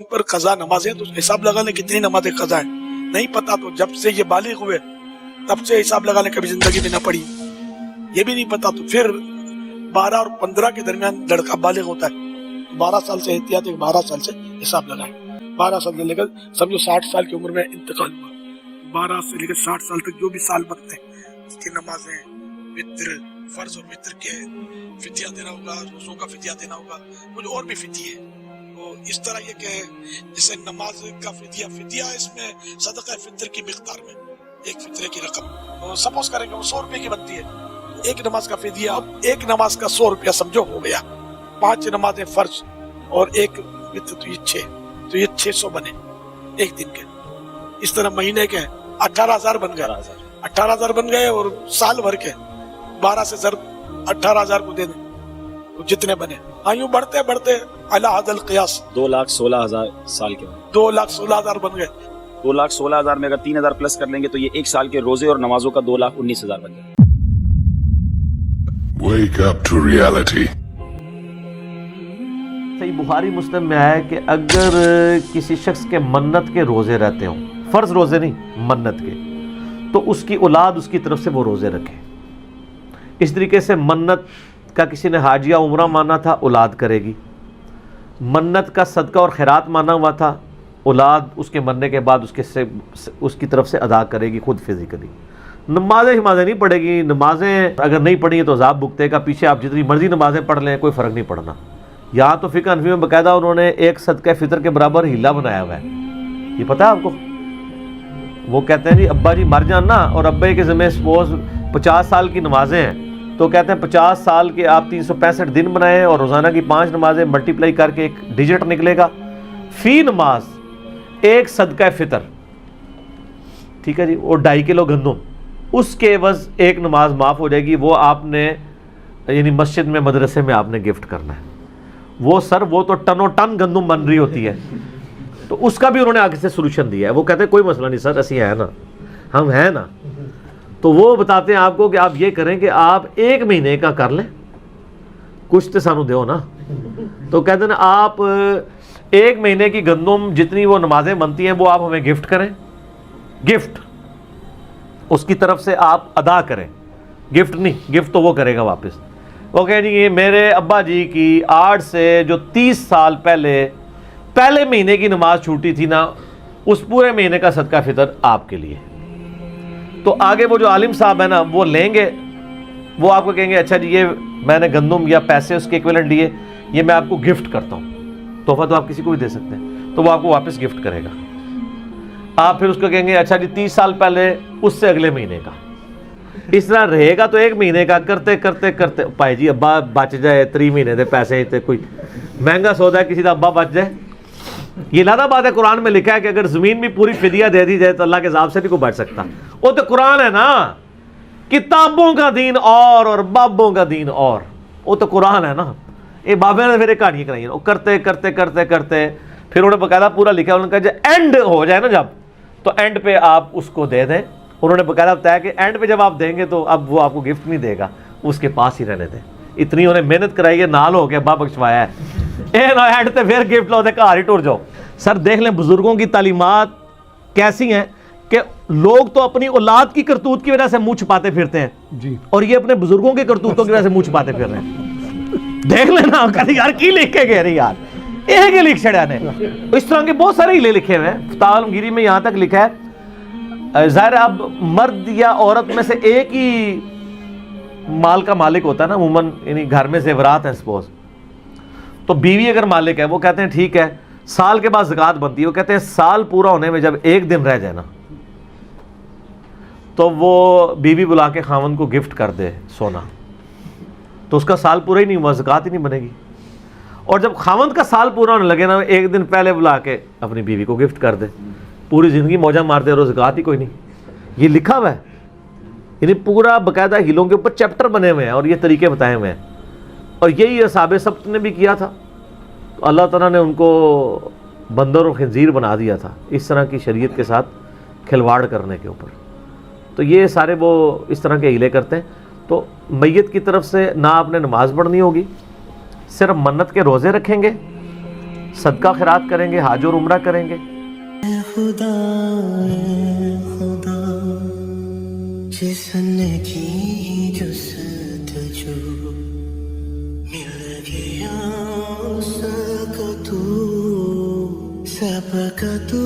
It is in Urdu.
پر قضا نمازیں تو حساب لگا لیں کتنی نمازیں قضا ہیں. نہیں پتا تو جب سے یہ بالغ ہوئے تب سے حساب لگا لیں کبھی زندگی میں نہ پڑھی. یہ بھی نہیں پتا تو پھر 12 اور 15 کے درمیان لڑکا بالغ ہوتا ہے. 12 سال سے احتیاط ہے، 12 سال سے حساب لگائیں. 12 سال سے لے کر سمجھو 60 سال کی عمر میں انتقال ہوا. 12 سے لے کر 60 سال تک جو بھی سال بنتے ہیں اس کی نمازیں، وتر، فرض اور وتر کے فدیہ دینا ہوگا، روزوں کا فدیہ دینا ہوگا، کچھ اور بھی فدیے. تو اس طرح یہ کہ جیسے نماز کا فدیہ اس میں صدقہ فطر کی مقدار میں ایک فطرے کی رقم. تو سپوز کریں کہ وہ 100 روپے کی بنتی ہے، ایک نماز کا فدیہ، اب ایک نماز کا 100 روپیہ سمجھو ہو گیا. 5 نمازیں فرض اور ایک وتر تو یہ 6، تو یہ 600 بنے ایک دن کے. اس طرح مہینے کے 18,000 بن گئے. 18,000 بن گئے اور سال بھر کے 12 سے ضرب 18,000 کو دے دیں تو جتنے بنے. یوں بڑھتے بڑھتے اعلی حد القیاس 2,16,000 سال کے 2,16,000 بن گئے. 2,16,000 میں اگر 3,000 پلس کر لیں گے تو یہ ایک سال کے روزے اور نمازوں کا 2,19,000 بن جائے. Wake up to reality. صحیح بخاری مسلم میں آیا ہے کہ اگر کسی شخص کے منت کے روزے رہتے ہوں، فرض روزے نہیں منت کے، تو اس کی اولاد اس کی طرف سے وہ روزے رکھے. اس طریقے سے منت کا کسی نے حاجیہ عمرہ مانا تھا، اولاد کرے گی. منت کا صدقہ اور خیرات مانا ہوا تھا، اولاد اس کے مرنے کے بعد اس کی طرف سے ادا کرے گی خود فزیکلی. نمازیں نہیں پڑھے گی. نمازیں اگر نہیں پڑھی تو عذاب بھگتے گا. پیچھے آپ جتنی مرضی نمازیں پڑھ لیں کوئی فرق نہیں پڑنا. یہاں تو فقہ حنفی میں باقاعدہ انہوں نے ایک صدقہ فطر کے برابر ہیلا بنایا ہوا ہے. یہ پتہ ہے آپ کو؟ وہ کہتے ہیں جی ابا جی مر جانا اور ابے کے ذمہ سپوز 50 سال کی نمازیں ہیں تو کہتے ہیں 50 سال کے آپ 365 دن بنائیں اور روزانہ کی 5 نمازیں ملٹیپلائی کر کے ایک ڈیجٹ نکلے گا. فی نماز ایک صدقہ فطر، ٹھیک ہے جی، اور 2.5 کلو گندم، اس کے عوض ایک نماز معاف ہو جائے گی. وہ آپ نے یعنی مسجد میں مدرسے میں آپ نے گفٹ کرنا ہے. وہ تو ٹنوں ٹن گندم بن رہی ہوتی ہے. تو اس کا بھی انہوں نے آگے سے سولوشن دیا ہے. وہ کہتے ہیں کوئی مسئلہ نہیں سر، اسی ہے نا، ہم ہیں نا. تو وہ بتاتے ہیں آپ کو کہ آپ یہ کریں کہ آپ 1 مہینے کا کر لیں، کچھ تو سانو دیو نا. تو کہتے ہیں آپ 1 مہینے کی گندم جتنی وہ نمازیں بنتی ہیں وہ آپ ہمیں گفٹ کریں. گفٹ اس کی طرف سے آپ ادا کریں، گفٹ نہیں، گفٹ تو وہ کرے گا واپس. وہ کہیں جی میرے ابا جی کی 8 سے جو 30 سال پہلے مہینے کی نماز چھوٹی تھی نا، اس پورے مہینے کا صدقہ فطر آپ کے لیے. تو آگے وہ جو عالم صاحب ہیں نا وہ لیں گے، وہ آپ کو کہیں گے اچھا جی یہ میں نے گندم یا پیسے اس کے ایکویلنٹ لیے، یہ میں آپ کو گفٹ کرتا ہوں. تحفہ تو آپ کسی کو بھی دے سکتے ہیں، تو وہ آپ کو واپس گفٹ کرے گا. آپ پھر اس کو کہیں گے اچھا جی 30 سال پہلے اس سے اگلے مہینے کا. اس طرح رہے گا تو 1 مہینے کا کرتے کرتے پائے جی ابا بچ جائے 3 مہینے دے پیسے تے کوئی مہنگا سودا ہے کسی دا ابا بچ جائے. یہ لادہ بات ہے، قرآن میں لکھا ہے کہ اگر زمین بھی پوری فدیہ دے دی جائے تو اللہ کے عذاب سے بھی کوئی بچ سکتا. وہ تو قرآن ہے نا، کتابوں کا دین اور بابوں کا دین اور، وہ تو قرآن ہے نا. یہ بابے نے پھر کہانی کرائی ہیں. وہ کرتے پھر انہوں نے باقاعدہ پورا لکھا. انہوں نے کہا جب اینڈ ہو جائے نا جب، تو اینڈ پہ آپ اس کو دے دیں. انہوں نے باقاعدہ بتایا کہ اینڈ پہ جب آپ دیں گے تو اب وہ آپ کو گفٹ نہیں دے گا، اس کے پاس ہی رہنے دیں. اتنی انہیں محنت کرائی ہے، نال ہو کے ابا بخشوایا ہے. اینڈ تے پھر گفٹ لو دے گھر ہی ٹر جاؤ. سر دیکھ لیں بزرگوں کی تعلیمات کیسی ہیں کہ لوگ تو اپنی اولاد کی کرتوت کی وجہ سے منہ چھپاتے پھرتے ہیں جی، اور یہ اپنے بزرگوں کی کرتوتوں کی وجہ سے منہ چھپاتے پھر رہے ہیں. دیکھ لینا کہتے یار کی لکھ کے گئے رہے یار، یہ کہ لکھ چھڑیا نے. اس طرح کے بہت سارے ہیلے لکھے ہوئے ہیں. فتاوی عالمگیری میں یہاں تک لکھا ہے ظاہر اب مرد یا عورت میں سے ایک ہی مال کا مالک ہوتا ہے نا عموماً، یعنی گھر میں زیورات ہیں سپوز، تو بیوی اگر مالک ہے وہ کہتے ہیں ٹھیک ہے سال کے بعد زکوٰۃ بنتی ہے. وہ کہتے ہیں سال پورا ہونے میں جب 1 دن رہ جائے نا تو وہ بیوی بلا کے خاوند کو گفٹ کر دے سونا، تو اس کا سال پورا ہی نہیں ہوا، زکوٰۃ ہی نہیں بنے گی. اور جب خاوند کا سال پورا ہونے لگے نا 1 دن پہلے بلا کے اپنی بیوی کو گفٹ کر دے. پوری زندگی موجہ مارتے رہو، زکوٰۃ ہی کوئی نہیں. یہ لکھا ہوا ہے، یعنی پورا باقاعدہ ہیلوں کے اوپر چیپٹر بنے ہوئے ہیں اور یہ طریقے بتائے ہوئے ہیں. اور یہی اصحاب سبت نے بھی کیا تھا. تو اللہ تعالیٰ نے ان کو بندر اور خنزیر بنا دیا تھا اس طرح کی شریعت کے ساتھ کھلواڑ کرنے کے اوپر. تو یہ سارے وہ اس طرح کے ہیلے کرتے ہیں. تو میت کی طرف سے نہ آپ نے نماز پڑھنی ہوگی، صرف منت کے روزے رکھیں گے صدقہ خیرات کریں گے, حج اور عمرہ کریں گے. خدا جسن کی جستجو مل گیا اس کا تو سب کا تو